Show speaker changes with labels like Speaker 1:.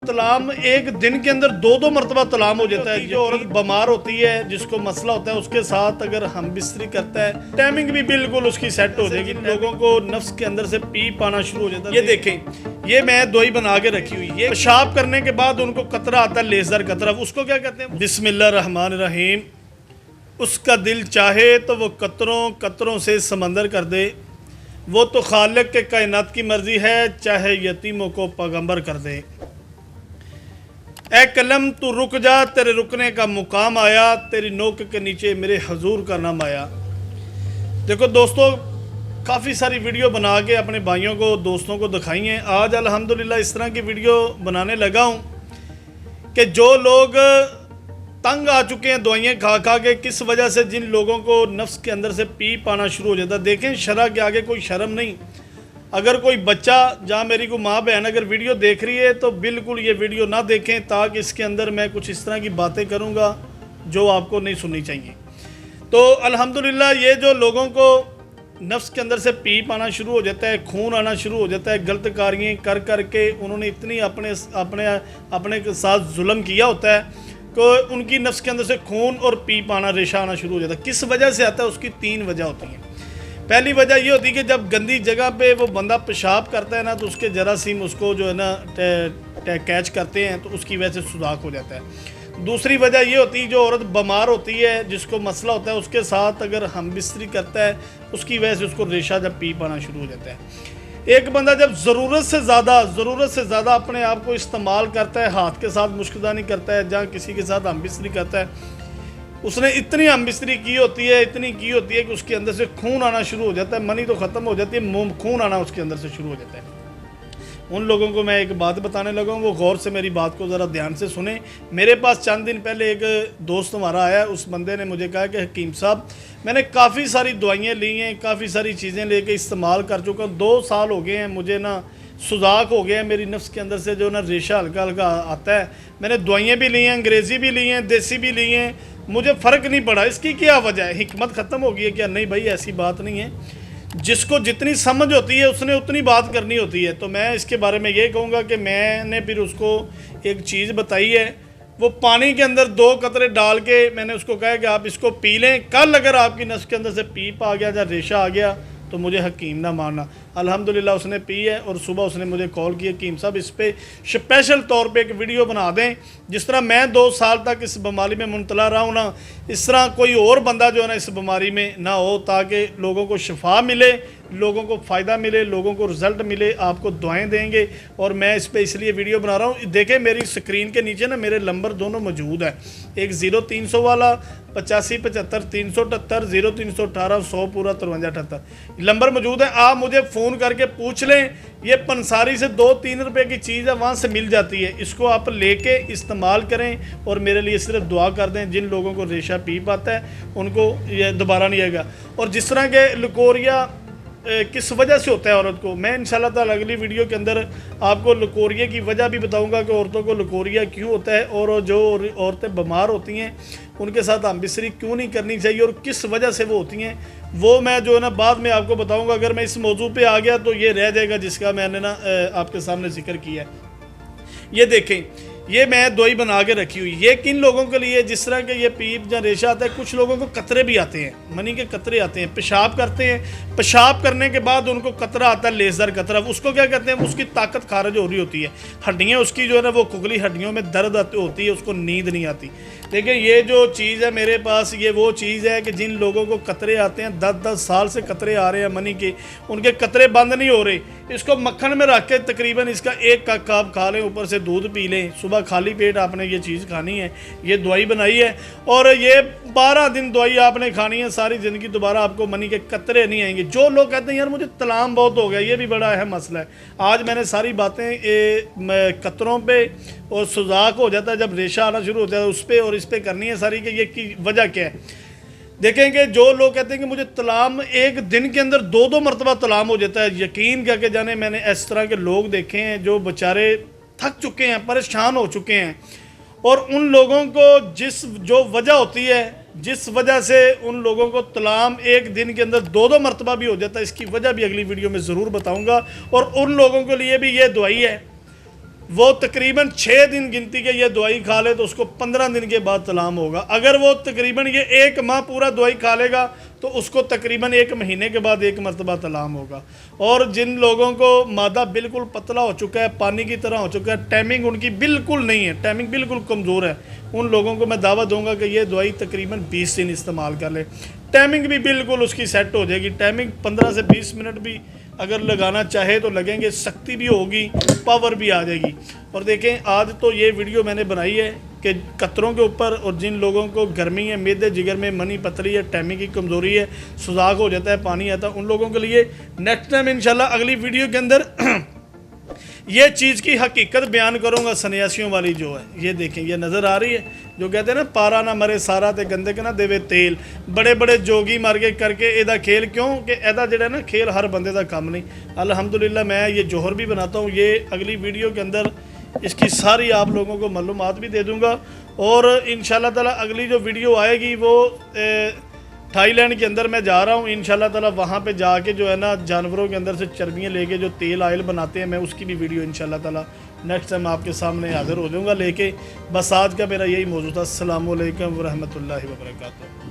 Speaker 1: तलाम एक दिन के अंदर दो दो मरतबा तलाम हो जाता है। जो औरत बीमार होती है, जिसको मसला होता है, उसके साथ अगर हम बिस्तरी करता है, टाइमिंग भी बिल्कुल उसकी सेट हो जाएगी। लोगों को नफ्स के अंदर से पीप आना शुरू हो जाता है। ये देखें, ये मैं दवाई बना के रखी हुई है। पेशाब करने के बाद उनको कतरा आता है, लेजर कतरा, उसको क्या कहते हैं? बिस्मिल्लाह रहमान रहीम। उसका दिल चाहे तो वो कतरों कतरों से समंदर कर दे, वो तो खालिक के कायनात की मर्जी है, चाहे यतीमों को पैगंबर कर दे। ए कलम तू रुक जा, तेरे रुकने का मुकाम आया, तेरी नोक के नीचे मेरे हजूर का नाम आया। देखो दोस्तों, काफ़ी सारी वीडियो बना के अपने भाइयों को, दोस्तों को दिखाई हैं। आज अल्हम्दुलिल्लाह इस तरह की वीडियो बनाने लगा हूँ कि जो लोग तंग आ चुके हैं दवाइयाँ खा खा के, किस वजह से जिन लोगों को नफ्स के अंदर से पीप आना शुरू हो जाता है। देखें, शरअ के आगे कोई शर्म नहीं। अगर कोई बच्चा, जहाँ मेरी को माँ बहन अगर वीडियो देख रही है, तो बिल्कुल ये वीडियो ना देखें, ताकि इसके अंदर मैं कुछ इस तरह की बातें करूँगा जो आपको नहीं सुननी चाहिए। तो अल्हम्दुलिल्लाह ये जो लोगों को नफ्स के अंदर से पीप आना शुरू हो जाता है, खून आना शुरू हो जाता है, गलत कार्य कर कर के उन्होंने इतनी अपने अपने अपने के साथ जुल्म किया होता है कि उनकी नफ्स के अंदर से खून और पीप आना, रेशा आना शुरू हो जाता है। किस वजह से आता है? उसकी तीन वजह होती हैं। पहली वजह ये होती है कि जब गंदी जगह पे वो बंदा पेशाब करता है ना, तो उसके जरासीम उसको जो है ना कैच करते हैं, तो उसकी वजह से सुराख हो जाता है। दूसरी वजह ये होती है, जो औरत बीमार होती है, जिसको मसला होता है, उसके साथ अगर हम बिस्तरी करता है, उसकी वजह से उसको रेशा जब पीप आना शुरू हो जाता है। एक बंदा जब ज़रूरत से ज़्यादा अपने आप को इस्तेमाल करता है, हाथ के साथ मुश्किदानी करता है, जहाँ किसी के साथ हम बिस्तरी करता है, उसने इतनी हम बिस्तरी की होती है, इतनी की होती है कि उसके अंदर से खून आना शुरू हो जाता है। मनी तो ख़त्म हो जाती है, खून आना उसके अंदर से शुरू हो जाता है। उन लोगों को मैं एक बात बताने लगा हूँ, वो गौर से मेरी बात को ज़रा ध्यान से सुने। मेरे पास चंद दिन पहले एक दोस्त हमारा आया, उस बंदे ने मुझे कहा कि हकीम साहब, मैंने काफ़ी सारी दवाइयाँ ली हैं, काफ़ी सारी चीज़ें लेके इस्तेमाल कर चुका हूँ, 2 साल हो गए हैं, मुझे ना सुजाक हो गया है, मेरी नफ्स के अंदर से जो ना रेशा हल्का हल्का आता है। मैंने दवाइयाँ भी ली हैं, अंग्रेज़ी भी ली हैं, देसी भी ली हैं, मुझे फ़र्क नहीं पड़ा। इसकी क्या वजह है? हिकमत ख़त्म हो गई है क्या? नहीं भाई, ऐसी बात नहीं है। जिसको जितनी समझ होती है उसने उतनी बात करनी होती है। तो मैं इसके बारे में ये कहूँगा कि मैंने फिर उसको एक चीज़ बताई है, वो पानी के अंदर 2 कतरे डाल के मैंने उसको कहा कि आप इसको पी लें, कल अगर आपकी नस के अंदर से पीप आ गया या रेशा आ गया तो मुझे हकीम ना मानना। अल्हम्दुलिल्लाह उसने पी है, और सुबह उसने मुझे कॉल किया, हकीम साहब इस पर स्पेशल तौर पे एक वीडियो बना दें। जिस तरह मैं 2 साल तक इस बीमारी में मुब्तला रहा हूँ ना, इस तरह कोई और बंदा जो है ना इस बीमारी में ना हो, ताकि लोगों को शिफा मिले, लोगों को फ़ायदा मिले, लोगों को रिज़ल्ट मिले। आपको दुआएं देंगे, और मैं इस पर इसलिए वीडियो बना रहा हूँ। देखें, मेरी स्क्रीन के नीचे ना मेरे नंबर दोनों मौजूद है, एक 0300 वाला 85 75 378, 0318 100 पूरा 53 78 नंबर मौजूद है। आप मुझे फ़ोन करके पूछ लें। ये पंसारी से 2-3 रुपए की चीज़ है, वहाँ से मिल जाती है। इसको आप लेके इस्तेमाल करें, और मेरे लिए सिर्फ दुआ कर दें। जिन लोगों को रेशा पीप आता है उनको ये दोबारा नहीं आएगा। और जिस तरह के लकोरिया किस वजह से होता है औरत को, मैं इंशाल्लाह ताला अगली वीडियो के अंदर आपको लकोरिया की वजह भी बताऊंगा कि औरतों को लकोरिया क्यों होता है, और जो औरतें बीमार होती हैं उनके साथ हम बिस्तरी क्यों नहीं करनी चाहिए और किस वजह से वो होती हैं, वो मैं जो है ना बाद में आपको बताऊंगा। अगर मैं इस मौजू पे आ गया तो ये रह जाएगा जिसका मैंने ना आपके सामने जिक्र किया है। ये देखें, ये मैं दवाई बना के रखी हुई। ये किन लोगों के लिए, जिस तरह के ये पीप या रेशा आता है, कुछ लोगों को कतरे भी आते हैं, मनी के कतरे आते हैं, पेशाब करते हैं, पेशाब करने के बाद उनको कतरा आता है, लेजर कतरा, उसको क्या कहते हैं? उसकी ताकत खारिज हो रही होती है, हड्डियाँ उसकी जो है ना वो खुगली हड्डियों में दर्द होती है, उसको नींद नहीं आती। देखिए, ये जो चीज़ है मेरे पास, ये वो चीज़ है कि जिन लोगों को कतरे आते हैं, 10-10 साल से कतरे आ रहे हैं मनी के, उनके कतरे बंद नहीं हो रहे। इसको मक्खन में रख के तकरीबन इसका 1 कप आप खा लें, ऊपर से दूध पी लें, सुबह खाली पेट आपने ये चीज़ खानी है। ये दवाई बनाई है, और ये 12 दिन दवाई आपने खानी है, सारी ज़िंदगी दोबारा आपको मनी के कतरे नहीं आएंगे। जो लोग कहते हैं यार मुझे तलाम बहुत हो गया, ये भी बड़ा अहम मसला है। आज मैंने सारी बातें कतरों पे और सुजाक हो जाता है जब रेशा आना शुरू होता है उस पर, और इस पर करनी है सारी कि ये की वजह क्या है। देखेंगे, जो लोग कहते हैं कि मुझे तलाम एक दिन के अंदर 2-2 मरतबा तलाम हो जाता है, यकीन करके जाने मैंने इस तरह के लोग देखे हैं जो बेचारे थक चुके हैं, परेशान हो चुके हैं, और उन लोगों को जो वजह होती है, जिस वजह से उन लोगों को तलाम एक दिन के अंदर 2-2 मरतबा भी हो जाता है, इसकी वजह भी अगली वीडियो में ज़रूर बताऊँगा। और उन लोगों के लिए भी ये दवाई है وہ تقریباً 6 دن گنتی کے یہ دوائی کھا لے تو اس کو 15 دن کے بعد طلاق ہوگا. اگر وہ تقریباً یہ 1 ماہ پورا دوائی کھا لے گا تو اس کو تقریباً 1 مہینے کے بعد 1 مرتبہ طلاق ہوگا. اور جن لوگوں کو مادہ بالکل پتلا ہو چکا ہے, پانی کی طرح ہو چکا ہے, ٹائمنگ ان کی بالکل نہیں ہے, ٹائمنگ بالکل کمزور ہے, ان لوگوں کو میں دعوت دوں گا کہ یہ دوائی تقریباً 20 دن استعمال کر لے. ٹائمنگ بھی بالکل اس کی سیٹ ہو جائے گی. ٹائمنگ 15 سے 20 منٹ بھی اگر لگانا چاہے تو لگیں گے, سختی بھی ہوگی, پاور بھی آ جائے گی. اور دیکھیں آج تو یہ ویڈیو میں نے بنائی ہے کہ قطروں کے اوپر, اور جن لوگوں کو گرمی ہے, معدے جگر میں منی پتلی ہے, ٹائمنگ کی کمزوری ہے, سوزاک ہو جاتا ہے, پانی آتا ہے, ان لوگوں کے لیے نیکسٹ ٹائم انشاءاللہ اگلی ویڈیو کے اندر یہ چیز کی حقیقت بیان کروں گا. سنیاسیوں والی جو ہے یہ دیکھیں, یہ نظر آ رہی ہے جو کہتے ہیں نا پارا نہ مرے سارا تے گندے کے نہ دیوے تیل. بڑے بڑے جوگی مر کے کر کے ایدہ کھیل, کیوں کہ ایدہ جڑا ہے نا کھیل ہر بندے دا کام نہیں. الحمدللہ میں یہ جوہر بھی بناتا ہوں, یہ اگلی ویڈیو کے اندر اس کی ساری آپ لوگوں کو معلومات بھی دے دوں گا. اور انشاءاللہ تعالی اگلی جو ویڈیو آئے گی وہ تھائی لینڈ کے اندر میں جا رہا ہوں انشاءاللہ تعالی. وہاں پہ جا کے جو ہے نا جانوروں کے اندر سے چربیاں لے کے جو تیل آئل بناتے ہیں, میں اس کی بھی ویڈیو انشاءاللہ تعالی نیکسٹ ٹائم آپ کے سامنے حاضر ہو جاؤں گا لے کے. بس آج کا میرا یہی موضوع تھا. السلام علیکم ورحمۃ اللہ وبرکاتہ.